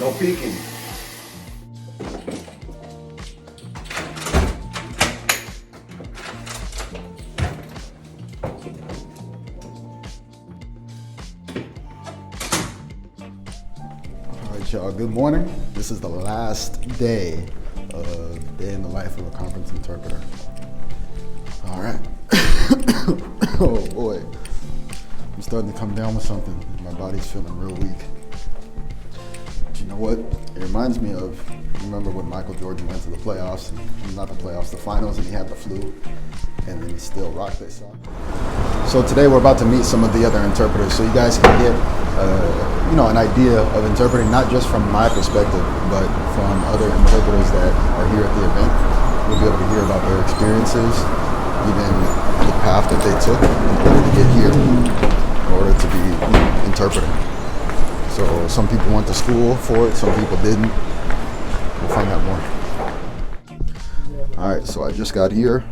No peeking. All right, y'all, good morning. This is the last day in the life of a conference interpreter. All right. Oh boy. I'm starting to come down with something. My body's feeling real weak. But you know what? It reminds me of, remember when Michael Jordan went to the playoffs, not the playoffs, the finals, and he had the flu, and then he still rocked that song. So today we're about to meet some of the other interpreters, so you guys can get an idea of interpreting, not just from my perspective, but from other interpreters that are here at the event. We'll be able to hear about their experiences, even the path that they took in order to get here, in order to be interpreting. So some people went to school for it, some people didn't. We'll find out more. All right, so I just got here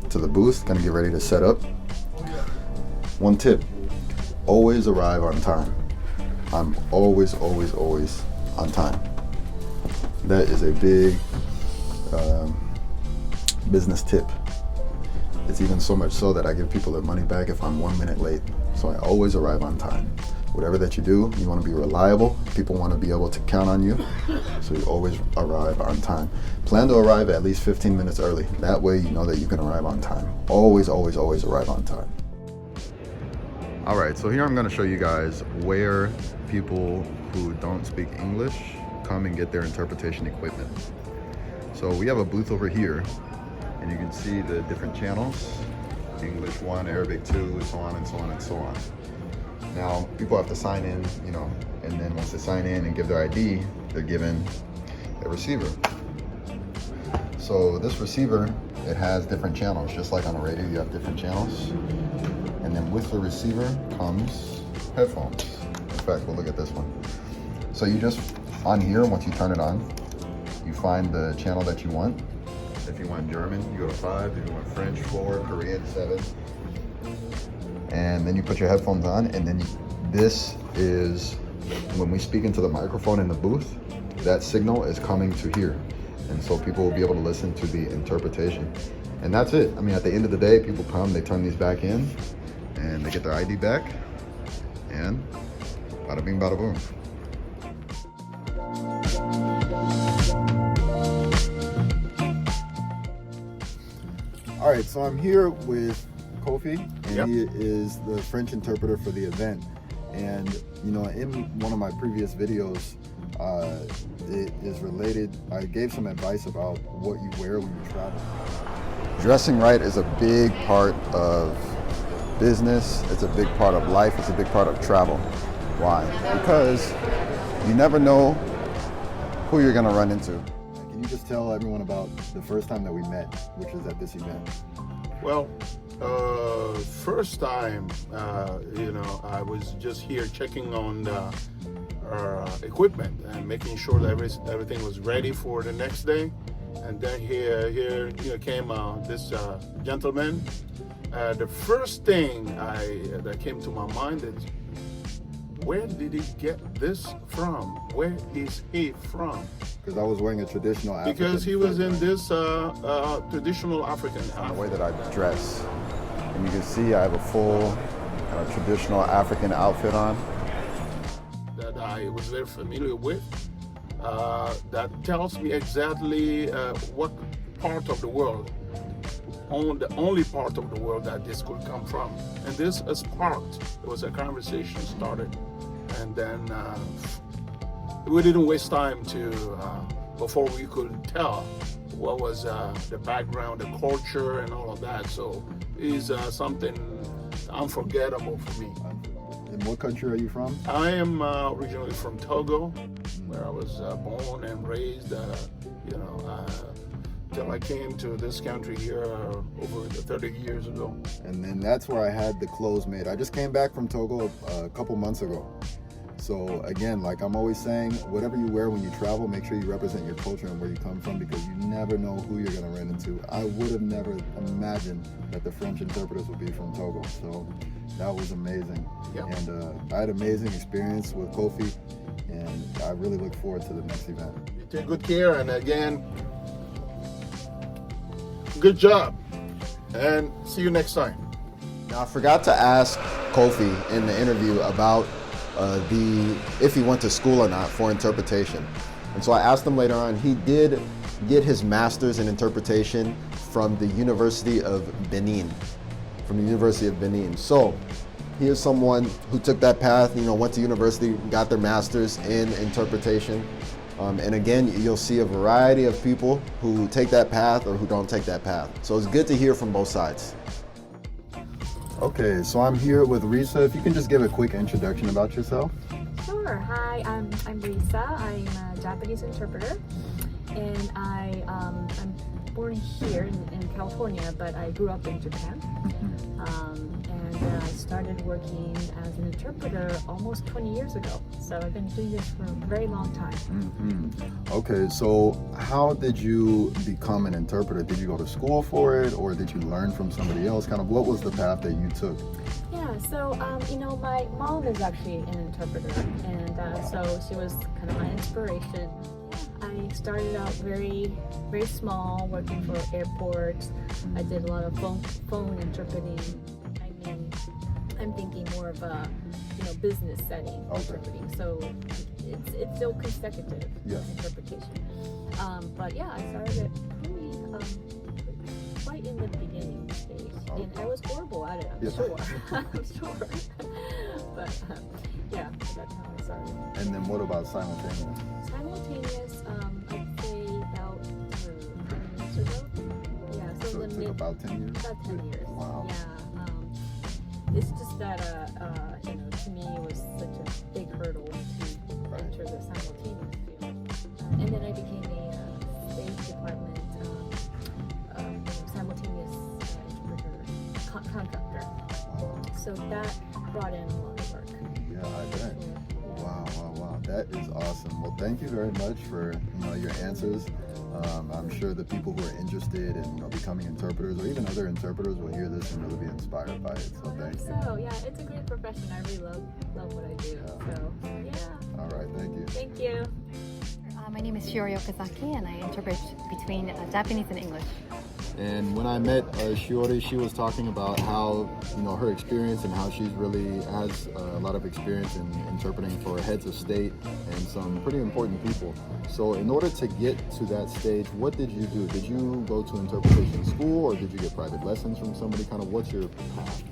to the booth, gonna get ready to set up. One tip, always arrive on time. I'm always on time. That is a big business tip. It's even so much so that I give people their money back if I'm 1 minute late. So I always arrive on time. Whatever that you do, you want to be reliable. People want to be able to count on you. So you always arrive on time. Plan to arrive at least 15 minutes early. That way you know that you can arrive on time. Always arrive on time. All right, so here I'm going to show you guys where people who don't speak English come and get their interpretation equipment. So we have a booth over here, and you can see the different channels, English 1, Arabic 2, so on and so on and so on. Now, people have to sign in, and then once they sign in and give their ID, they're given a receiver. So this receiver, it has different channels, just like on a radio, you have different channels. And then with the receiver comes headphones. In fact, we'll look at this one. So you just, on here, once you turn it on, you find the channel that you want. If you want German, you go to 5. If you want French, 4, Korean, 7. And then you put your headphones on, and then this is, when we speak into the microphone in the booth, that signal is coming to here. And so people will be able to listen to the interpretation. And that's it. I mean, at the end of the day, people come, they turn these back in, and they get their ID back, and bada bing, bada boom. All right, so I'm here with Kofi, and he is the French interpreter for the event. And in one of my previous videos, it is related, I gave some advice about what you wear when you travel. Dressing right is a big part of business, it's a big part of life, it's a big part of travel. Why? Because you never know who you're gonna run into. Can you just tell everyone about the first time that we met, which was at this event? Well, first time, I was just here checking on our equipment and making sure that everything was ready for the next day. And then here came this gentleman. The first thing that came to my mind is, where did he get this from? Where is he from? Because I was wearing a traditional African. Because he was in this traditional African outfit. The way that I dress. And you can see I have a full kind of traditional African outfit on. That I was very familiar with. That tells me exactly what part of the world, the only part of the world that this could come from. And this sparked, there was a conversation started, and then we didn't waste time before we could tell what was the background, the culture, and all of that. So it's something unforgettable for me. And what country are you from? I am originally from Togo, where I was born and raised, till I came to this country here over 30 years ago. And then that's where I had the clothes made. I just came back from Togo a couple months ago. So again, like I'm always saying, whatever you wear when you travel, make sure you represent your culture and where you come from, because you never know who you're gonna run into. I would have never imagined that the French interpreters would be from Togo. So that was amazing. Yep. And I had an amazing experience with Kofi, and I really look forward to the next event. You take good care, and again, good job, and see you next time. Now, I forgot to ask Kofi in the interview about if he went to school or not for interpretation. And so I asked him later on. He did get his master's in interpretation from the University of Benin. So he is someone who took that path, went to university, got their master's in interpretation. And again, you'll see a variety of people who take that path or who don't take that path. So it's good to hear from both sides. Okay, so I'm here with Risa. If you can just give a quick introduction about yourself. Sure. Hi, I'm Risa. I'm a Japanese interpreter, and I'm born here in California, but I grew up in Japan. And I started working as an interpreter almost 20 years ago. So I've been doing this for a very long time. Okay, so how did you become an interpreter? Did you go to school for it, or did you learn from somebody else? Kind of what was the path that you took? Yeah, so my mom is actually an interpreter, and so she was kind of my inspiration. I started out very, very small, working for airports. I did a lot of phone interpreting. I mean, I'm thinking more of a business setting interpreting. So it's still consecutive interpretation. But yeah, I started it quite in the beginning stage, and I was horrible at it. I'm sure. I'm sure. But yeah, that's how I started. And then what about simultaneous? Simultaneous, I'd say about 10 years ago. Yeah, so it took about 10 years? About 10 years. Wow. Yeah. It's just that, to me it was such a big hurdle to enter the simultaneous field. And then I became a State Department simultaneous interpreter contractor. So that brought in a lot of work. Yeah, I bet. Wow. That is awesome. Well, thank you very much for your answers. I'm sure the people who are interested in becoming interpreters, or even other interpreters, will hear this and really be inspired by it. So thank you. So yeah, it's a great profession. I really love what I do. So yeah. All right, thank you. Thank you. My name is Shiori Okazaki, and I interpret between Japanese and English. And when I met Shiori, she was talking about how her experience and how she's really has a lot of experience in interpreting for heads of state and some pretty important people. So in order to get to that stage, what did you do? Did you go to interpretation school, or did you get private lessons from somebody? Kind of what's your path?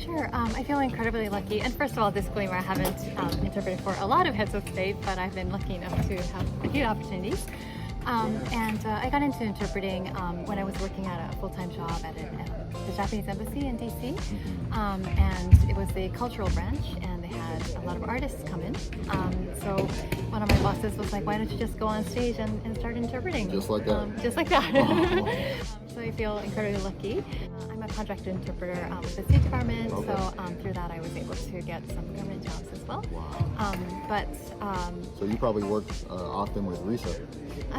Sure, I feel incredibly lucky. And first of all, disclaimer, I haven't interpreted for a lot of heads of state, but I've been lucky enough to have a few opportunities. And I got into interpreting when I was working at a full-time job at the Japanese embassy in DC. And it was the cultural branch, and they had a lot of artists come in. So one of my bosses was like, why don't you just go on stage and start interpreting? Just like that? Just like that. So I feel incredibly lucky. I'm a contracted interpreter with the State Department, so through that I was able to get some permanent jobs as well. Wow. So you probably work often with Risa.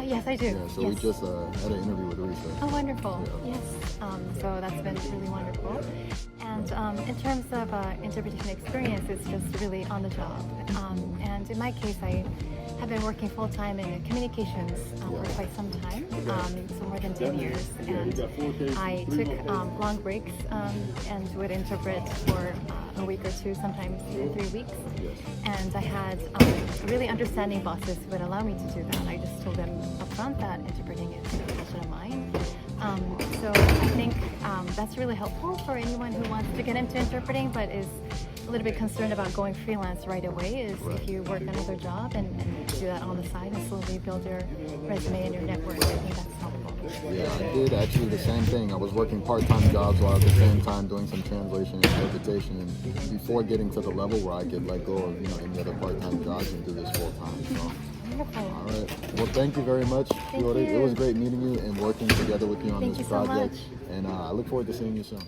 Yes, I do. Yeah, so we just had an interview with Risa. Oh, wonderful. Yeah. Yes. So that's been really wonderful. And in terms of interpretation experience, it's just really on the job. And in my case, I have been working full-time in communications for quite some time, so more than 10 years. And I took long breaks and would interpret for a week or two, sometimes even 3 weeks. And I had really understanding bosses who would allow me to do that. I just told them upfront that interpreting is a passion of mine. So I think that's really helpful for anyone who wants to get into interpreting but is a little bit concerned about going freelance right away. Is if you work another job and do that on the side and slowly build your resume and your network. I think that's helpful. Yeah, I did actually the same thing. I was working part-time jobs while at the same time doing some translation and interpretation, and before getting to the level where I could let go of any other part-time jobs and do this full-time. So. Wonderful. All right. Well, thank you very much. Thank you. It was great meeting you and working together with you on Thank this you so project. much. And I look forward to seeing you soon.